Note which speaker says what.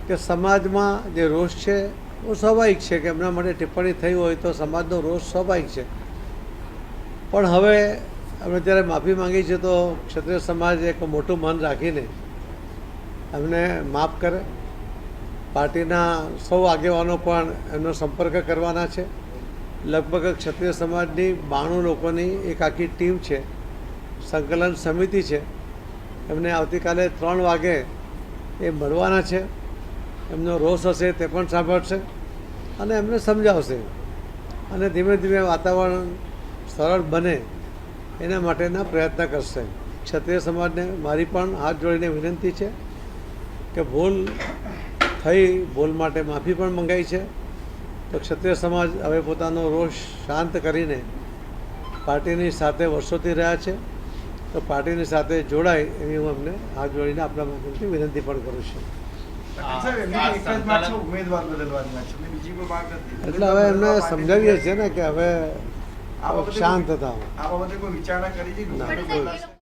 Speaker 1: કે સમાજમાં જે રોષ છે એ સ્વાભાવિક છે કે એમના માટે ટિપ્પણી થઈ હોય તો સમાજનો રોષ સ્વાભાવિક છે, પણ હવે અમે જ્યારે માફી માંગી છે તો ક્ષત્રિય સમાજ એક મોટું મન રાખીને એમને માફ કરે. પાર્ટીના સૌ આગેવાનો પણ એમનો સંપર્ક કરવાના છે. લગભગ ક્ષત્રિય સમાજની 92 લોકોની એક આખી ટીમ છે, સંકલન સમિતિ છે. એમને આવતીકાલે 3 વાગે એ મળવાના છે. એમનો રોષ હશે તે પણ સાંભળશે અને એમને સમજાવશે અને ધીમે ધીમે વાતાવરણ સરળ બને એના માટેના પ્રયત્ન કરશે. ક્ષત્રિય સમાજને મારી પણ હાથ જોડીને વિનંતી છે કે ભૂલ થઈ, ભૂલ માટે માફી પણ મંગાઈ છે. તો ક્ષત્રિય સમાજ હવે પોતાનો રોષ શાંત કરીને પાર્ટીની સાથે વર્ષોથી રહ્યા છે, તો પાર્ટીની સાથે જોડાય એવી હું અમને હાથ જોડીને આપણા માધ્યમથી વિનંતી પણ કરું છું. એટલે હવે એમને સમજાવીએ છીએ ને કે હવે શાંત થાવ.